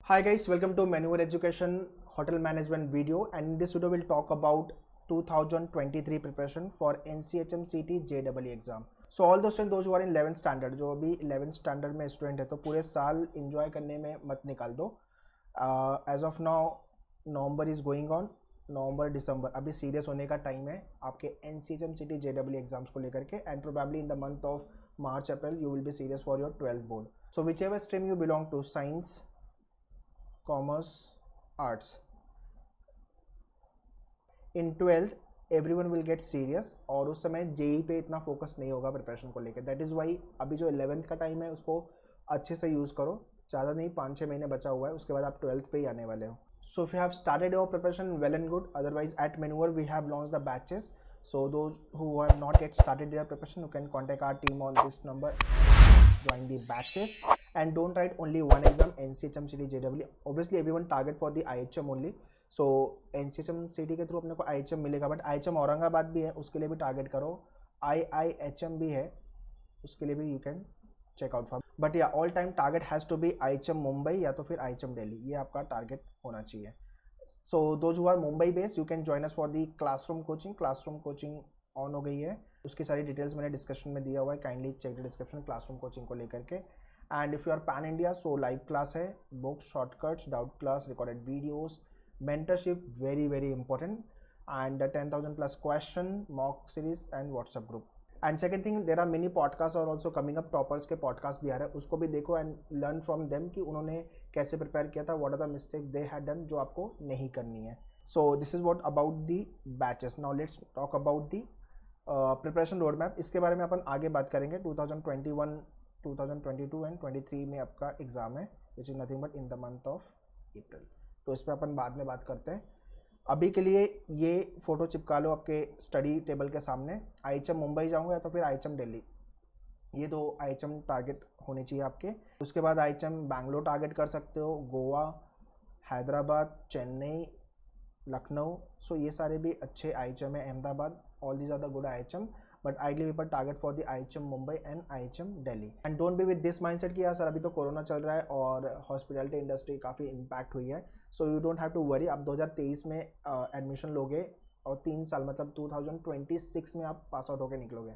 Hi guys, welcome to Maneuver Education Hotel Management video, and in this video we'll talk about 2023 preparation for NCHM CT JEE exam. So all those students, those who are in 11th standard, जो अभी 11th standard में student है तो पूरे साल enjoy करने में मत निकाल दो. As of now November is going on, November December अभी सीरियस होने का टाइम है आपके NCHM CT JEE एग्जाम्स को लेकर के, and probably in the month of March April you will be serious for your 12th board. So whichever stream you belong to, science, commerce, arts, in 12th everyone will get serious, और उस समय JEE पे इतना focus नहीं होगा preparation को लेकर. That is why अभी जो 11th का टाइम है उसको अच्छे से यूज़ करो. ज़्यादा नहीं, 5-6 महीने बचा हुआ है, उसके बाद आप 12th पे ही आने वाले हो. So if you have started your preparation, well and good. Otherwise at Maneuver we have launched the batches. So those who have not yet started their preparation, you can contact our team on this number, join the batches, and don't write only one exam, NCHM CT JEE. Obviously everyone target for the IHM only. So NCHM CT के through अपने को IHM मिलेगा, but IHM Aurangabad भी है, उसके लिए भी target करो. IIHM भी है, उसके लिए भी you can check out for. But या all time target has to be IHM Mumbai या तो फिर IHM दिल्ली, ये आपका टारगेट होना चाहिए. So those who are Mumbai based, you can join us for the classroom coaching. Classroom coaching on हो गई है, उसकी सारी डिटेल्स मैंने डिस्क्रिप्शन में दिया हुआ है. Kindly check the description classroom coaching को लेकर के. And if you are pan India, so live class है, books, shortcuts, doubt class, recorded videos, mentorship, very important, and 10,000 plus question, mock series and WhatsApp group. And second thing, there are many podcasts are also coming up. Toppers के podcast भी आ रहे हैं, उसको भी देखो and learn from them कि उन्होंने कैसे प्रिपेयर किया था, what are the mistakes they had done जो आपको नहीं करनी है. So this is what about the batches. Now let's talk about the preparation road map. इसके बारे में अपन आगे बात करेंगे. 2021, 2022 एंड 23 में आपका एग्जाम है, which is nothing but in the month of April. तो इस पर अपन बाद में बात करते हैं. अभी के लिए ये फ़ोटो चिपका लो आपके स्टडी टेबल के सामने. IHM मुंबई जाऊंगा या तो फिर IHM दिल्ली, ये दो IHM टारगेट होने चाहिए आपके. उसके बाद IHM बैंगलोर टारगेट कर सकते हो, गोवा, हैदराबाद, चेन्नई, लखनऊ. सो ये सारे भी अच्छे IHM है. Ahmedabad, all these are the good IHM, but ideally people target for the IHM Mumbai and IHM Delhi. And don't be with this mindset कि यार सर अभी तो कोरोना चल रहा है और हॉस्पिटैलिटी इंडस्ट्री काफ़ी इम्पैक्ट हुई है, so you don't have to worry. आप 2023 में एडमिशन लोगे और 3 साल मतलब 2026 में आप पास आउट होकर निकलोगे,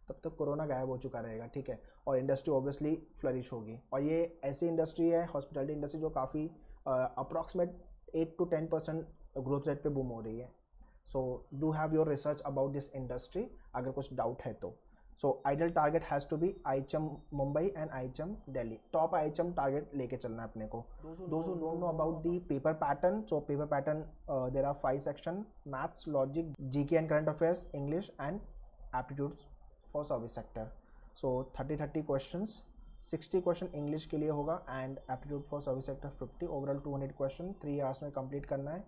तब तक कोरोना गायब हो चुका रहेगा, ठीक है, और इंडस्ट्री ऑब्वियसली फ्लरिश होगी. और ये ऐसी इंडस्ट्री है, हॉस्पिटैलिटी इंडस्ट्री, जो काफ़ी अप्रॉक्सीमेट 8 to 10% ग्रोथ रेट पे बूम हो रही है. So do have your research about this industry अगर कुछ डाउट है तो. So ideal target has to be IHM Mumbai and IHM Delhi. Top IHM target लेके चलना है अपने को. Those who don't know about the paper pattern, so paper pattern there are 5 section: maths, logic, GK and current affairs, English and aptitudes for service sector. So 30 questions, 60 question English के लिए होगा and aptitude for service sector 50. Overall 200 question 3 hours में complete करना है,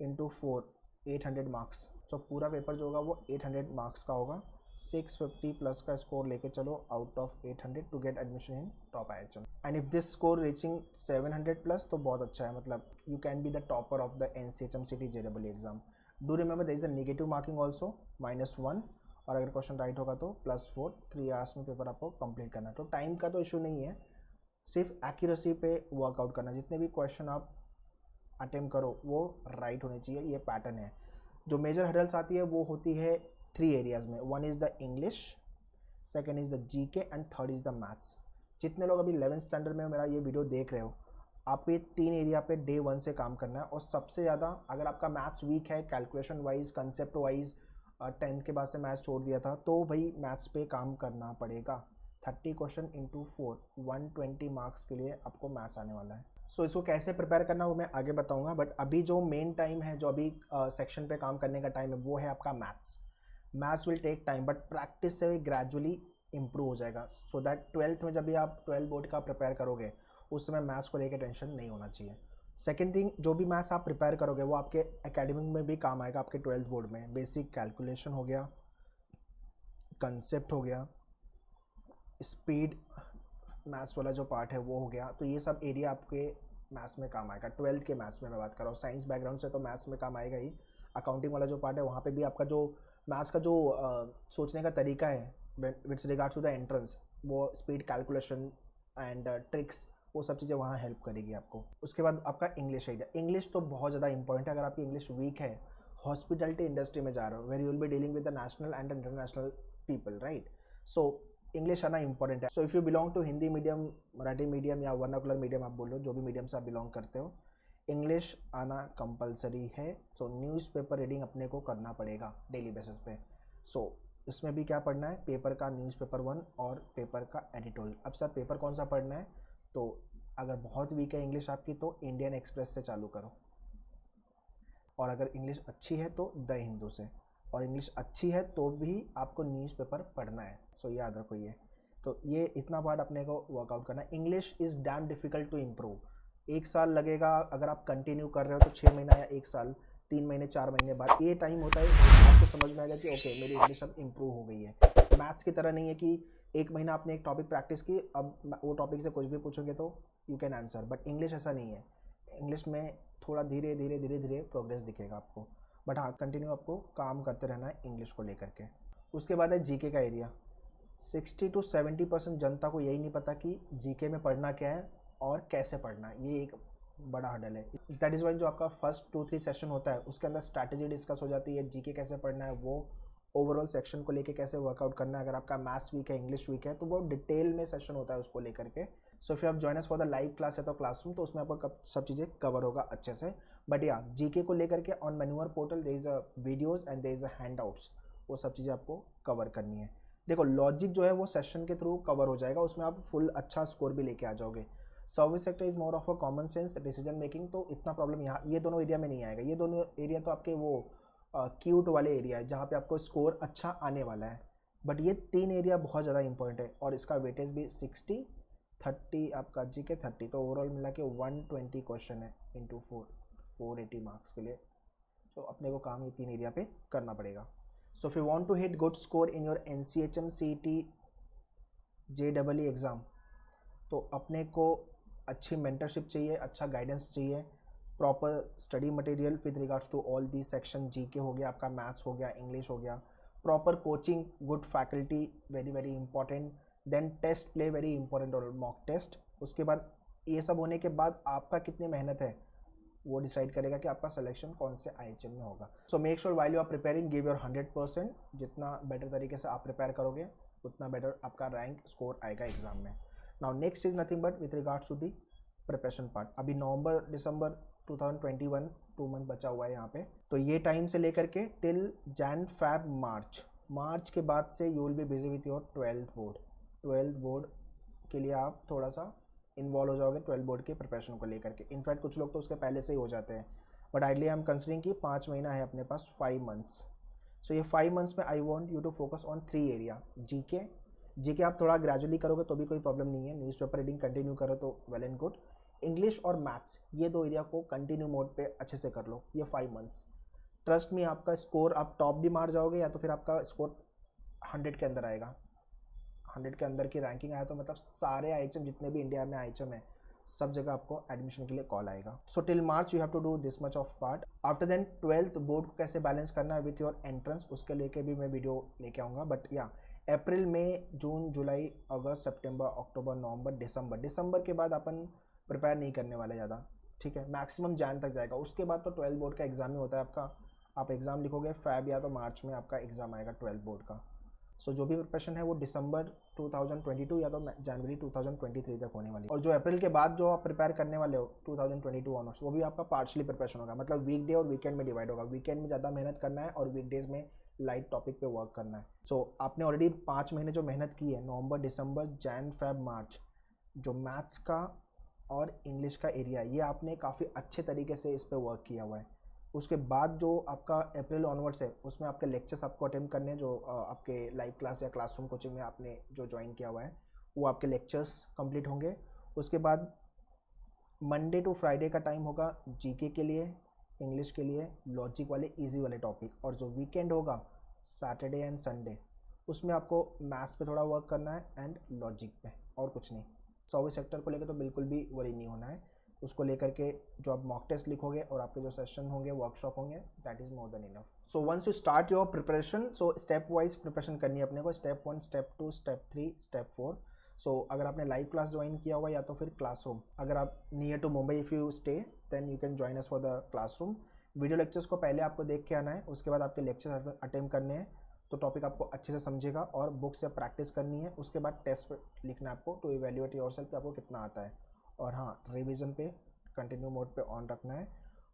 into 4, 800 marks. सो पूरा paper जो होगा वो 800 मार्क्स का होगा. 650 प्लस का स्कोर लेके चलो out of 800 to get admission in top IHM. And if this score reaching 700 plus तो बहुत अच्छा है, मतलब you can be the topper of the NCHM CT JEE exam. Do remember there is a negative marking also, -1, और अगर question right होगा तो +4. 3 hours में पेपर आपको कंप्लीट करना है. तो टाइम का तो इशू नहीं है, सिर्फ एक्यूरेसी पे वर्कआउट करना. जितने भी क्वेश्चन आप अटेम्प्ट करो वो राइट होने चाहिए, ये पैटर्न है. जो मेजर हर्डल्स आती है वो होती है 3 एरियाज़ में. 1 is the English, 2nd is the GK and 3rd is the maths. जितने लोग अभी 11th स्टैंडर्ड में मेरा ये वीडियो देख रहे हो, आपको ये 3 एरिया पे डे 1 से काम करना है. और सबसे ज़्यादा अगर आपका मैथ्स वीक है, calculation wise, concept wise, 10th के बाद से मैथ्स छोड़ दिया था, तो भाई मैथ्स पे काम करना पड़ेगा. 30 क्वेश्चन इंटू 4, 120 मार्क्स के लिए आपको मैथ्स आने वाला है. सो इसको कैसे प्रिपेयर करना वो मैं आगे बताऊंगा, बट अभी जो मेन टाइम है, जो अभी सेक्शन पे काम करने का टाइम है, वो है आपका maths. Maths will take time, but practice से ग्रेजुअली इंप्रूव हो जाएगा. सो दैट 12th में जब भी आप 12 बोर्ड का प्रिपेयर करोगे उस समय मैथ्स को लेकर टेंशन नहीं होना चाहिए. सेकेंड थिंग, जो भी मैथ्स आप प्रिपेयर करोगे वो आपके एकेडमिक में भी काम आएगा. आपके 12th बोर्ड में बेसिक कैलकुलेशन हो गया, कंसेप्ट हो गया, स्पीड मैथ्स वाला जो पार्ट है वो हो गया. तो ये सब एरिया आपके मैथ्स में काम आएगा. 12th के मैथ्स में मैं बात कर रहा हूँ. साइंस बैकग्राउंड से तो मैथ्स में काम आएगा ही. अकाउंटिंग वाला जो पार्ट है वहाँ पे भी आपका जो मैथ्स का जो सोचने का तरीका है with regards to the entrance, वो स्पीड कैलकुलेशन एंड ट्रिक्स वो सब चीज़ें वहाँ हेल्प करेगी आपको। उसके बाद आपका इंग्लिश एरिया, इंग्लिश तो बहुत ज़्यादा इंपॉर्टेंट है। अगर आपकी इंग्लिश वीक है, हॉस्पिटलिटी इंडस्ट्री में जा रहे हो, where you will be dealing with the national and international people, right. So English आना इंपॉर्टेंट है। So if you belong to Hindi medium, Marathi medium या वर्नाकुलर मीडियम आप बोलो, जो भी मीडियम से आप बिलोंग करते हो, इंग्लिश आना कंपलसरी है। सो न्यूज़पेपर रीडिंग अपने को करना पड़ेगा डेली बेसिस पे। सो इसमें भी क्या पढ़ना है, पेपर का न्यूज़पेपर 1 और पेपर का एडिटोरियल। अब सर पेपर कौन सा पढ़ना है, तो अगर बहुत वीक है इंग्लिश आपकी तो इंडियन एक्सप्रेस से चालू करो, और अगर इंग्लिश अच्छी है तो द हिंदू से, और इंग्लिश अच्छी है तो भी आपको न्यूज़पेपर पढ़ना है। सो याद रखो ये, तो ये इतना पार्ट अपने को वर्कआउट करना है। English is damn difficult to improve. 1 साल लगेगा अगर आप कंटिन्यू कर रहे हो, तो 6 महीना या 1 साल, 3 महीने 4 महीने बाद ये टाइम होता है आपको समझ में आएगा कि ओके मेरी इंग्लिश अब इम्प्रूव हो गई है। मैथ्स की तरह नहीं है कि 1 महीना आपने एक टॉपिक प्रैक्टिस की, अब वो टॉपिक से कुछ भी पूछोगे तो you can answer, but English ऐसा नहीं है। इंग्लिश में थोड़ा धीरे धीरे धीरे धीरे प्रोग्रेस दिखेगा आपको, बट हाँ कंटिन्यू आपको काम करते रहना है इंग्लिश को लेकर के। उसके बाद है जीके का एरिया। 60 to 70% जनता को यही नहीं पता कि जीके में पढ़ना क्या है और कैसे पढ़ना है, ये एक बड़ा हडल है। दैट इज़ वाई जो आपका फर्स्ट 2-3 सेशन होता है उसके अंदर स्ट्रैटेजी डिस्कस हो जाती है, जीके कैसे पढ़ना है, वो ओवरऑल सेक्शन को लेके कैसे वर्कआउट करना है। अगर आपका मैथ्स वीक है, इंग्लिश वीक है, तो वो डिटेल में सेशन होता है उसको लेकर के। सो फिर आप join us for the live class है तो क्लासरूम, तो उसमें आपको सब चीज़ें कवर होगा अच्छे से। बट या जीके को लेकर के on manual portal there is a videos and there is a handouts, वो सब चीज़ें आपको कवर करनी है। देखो लॉजिक जो है वो सेशन के थ्रू कवर हो जाएगा, उसमें आप फुल अच्छा स्कोर भी लेके आ जाओगे। Service sector is more of a common sense decision making, तो इतना प्रॉब्लम यहाँ ये दोनों एरिया में नहीं आएगा। ये दोनों एरिया तो आपके वो क्यूट वाले एरिया है जहाँ पे आपको स्कोर अच्छा आने वाला है। बट ये 3 एरिया बहुत ज़्यादा इंपॉर्टेंट है, और इसका वेटेज भी 60, 30 आपका जीके 30, तो ओवरऑल मिला के 120 क्वेश्चन है इंटू 480 मार्क्स के लिए। तो अपने को काम ये 3 एरिया पे करना पड़ेगा। So if you want to hit good score in your NCHM CET JEE exam, तो अपने को अच्छी मेंटरशिप चाहिए, अच्छा गाइडेंस चाहिए, proper study material with regards to all the section. GK हो गया आपका, मैथ्स हो गया, इंग्लिश हो गया, proper coaching, good faculty, very very important. Then test play very important, और मॉक टेस्ट। उसके बाद ये सब होने के बाद आपका कितनी मेहनत है वो डिसाइड करेगा कि आपका सिलेक्शन कौन से IHM में होगा। So make sure while you are preparing give your 100%। जितना बेटर तरीके से आप प्रिपेयर करोगे उतना बेटर आपका रैंक स्कोर आएगा एग्जाम में। Now next is nothing but with regards to the preparation part. अभी नवंबर दिसंबर 2021 2 मंथ बचा हुआ है यहाँ पे, तो ये टाइम से लेकर के टिल जैन फैब मार्च के बाद से you will be busy with your 12th board के लिए आप थोड़ा सा इन्वॉल्व हो जाओगे 12 बोर्ड के प्रिपरेशन को लेकर के। इनफैक्ट कुछ लोग तो उसके पहले से ही हो जाते हैं, but ideally I am considering कि 5 महीना है अपने पास, 5 मंथ्स। सो ये 5 मंथ्स में I want you to focus on 3 area. GK आप थोड़ा ग्रेजुअली करोगे तो भी कोई प्रॉब्लम नहीं है, न्यूज़पेपर रीडिंग कंटिन्यू करो तो वेल एंड गुड। इंग्लिश और मैथ्स ये 2 एरिया को कंटिन्यू मोड पे अच्छे से कर लो ये 5 मंथ्स। ट्रस्ट में आपका स्कोर आप टॉप भी मार जाओगे, या तो फिर आपका स्कोर 100 के अंदर आएगा। 100 के अंदर की रैंकिंग आया तो मतलब सारे IHM जितने भी इंडिया में IHM है सब जगह आपको एडमिशन के लिए कॉल आएगा। So till March you have to do this much of part. After then 12th board को कैसे बैलेंस करना है विथ योर एंट्रेंस, उसके लेके भी मैं वीडियो लेके आऊँगा। बट या अप्रैल मई जून जुलाई अगस्त सितंबर अक्टूबर नवंबर दिसंबर के बाद अपन प्रिपेयर नहीं करने वाले ज़्यादा, ठीक है। मैक्सिमम जैन तक जाएगा, उसके बाद तो 12th बोर्ड का एग्ज़ाम ही होता है आपका। आप एग्ज़ाम लिखोगे फैब या तो मार्च में आपका एग्ज़ाम आएगा 12th बोर्ड का। सो जो भी प्रिपरेशन है वो दिसंबर 2022 या तो जनवरी 2023 तक होने वाली। और जो अप्रैल के बाद जो आप प्रिपेयर करने वाले हो 2022 ऑनवर्ड्स, वो भी आपका पार्शली प्रिपरेशन होगा, मतलब वीकडे और वीकेंड में डिवाइड होगा। वीकेंड में ज़्यादा मेहनत करना है और वीकडेज में लाइट टॉपिक पे वर्क करना है। सो आपने ऑलरेडी 5 महीने जो मेहनत की है, नवंबर दिसंबर जैन फैब मार्च, जो मैथ्स का और इंग्लिश का एरिया, ये आपने काफ़ी अच्छे तरीके से इस पर वर्क किया हुआ है। उसके बाद जो आपका अप्रैल ऑनवर्ड्स है उसमें आपके लेक्चर्स आपको अटेंड करने हैं, जो आपके लाइव क्लास या क्लासरूम कोचिंग में आपने जो ज्वाइन किया हुआ है वो आपके लेक्चर्स कंप्लीट होंगे। उसके बाद मंडे टू फ्राइडे का टाइम होगा जीके के लिए, इंग्लिश के लिए, लॉजिक वाले इजी वाले टॉपिक, और जो वीकेंड होगा सैटरडे एंड संडे उसमें आपको मैथ्स पे थोड़ा वर्क करना है एंड लॉजिक पे, और कुछ नहीं। सर्विस सेक्टर को लेकर तो बिल्कुल भी वरी नहीं होना है, उसको लेकर के जो आप मॉक टेस्ट लिखोगे और आपके जो सेशन होंगे वर्कशॉप होंगे that is more than enough. So once you start your preparation, so step wise preparation करनी है अपने को, step 1 step 2 step 3 step 4। So अगर आपने लाइव क्लास ज्वाइन किया हुआ या तो फिर क्लासरूम, अगर आप near to Mumbai if you stay then you can join us for the classroom. Video lectures को पहले आपको देख के आना है, उसके बाद आपके लेक्चर अटेम्प्ट करने हैं, तो टॉपिक आपको अच्छे से समझेगा और बुक से प्रैक्टिस करनी है। उसके बाद टेस्ट लिखना है आपको टू इवैल्यूएट योरसेल्फ कि आपको कितना आता है। और हाँ, रिवीजन पे कंटिन्यू मोड पे ऑन रखना है,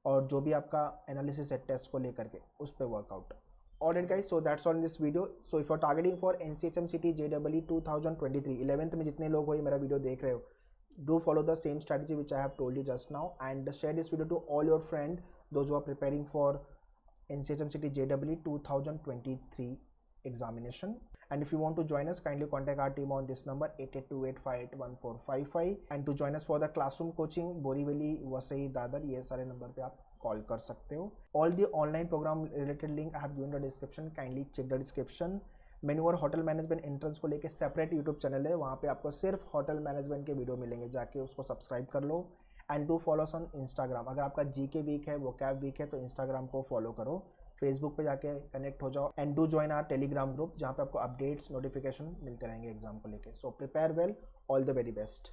और जो भी आपका एनालिसिस है टेस्ट को लेकर के उस पर workout. Alright guys, so that's all in this video. So if you are targeting for NCHMCT JEE 2023 11th में जितने लोग हो ये मेरा वीडियो देख रहे हो, do follow the same strategy which I have told you just now, and share this video to all your friends, those who are preparing for NCHMCT JEE 2023 examination. And if you want to join us, kindly contact our team on this number 8828581455, and to join us for the classroom coaching Borivali, Vasai, Dadar, ये सारे number पे आप call कर सकते हो। All the online program related link I have given in the description, kindly check the description। Menu और hotel management entrance को लेके सेपरेट यूट्यूब चैनल है, वहाँ पे आपको सिर्फ होटल मैनेजमेंट के वीडियो मिलेंगे, जाके उसको सब्सक्राइब कर लो। And do follow on Instagram, अगर आपका GK वीक है, वो कैब वीक है, तो इंस्टाग्राम को फॉलो करो। फेसबुक पे जाके कनेक्ट हो जाओ, and do join our Telegram group, जहाँ पे आपको अपडेट्स नोटिफिकेशन मिलते रहेंगे एग्जाम को लेके। So prepare well, all the very best.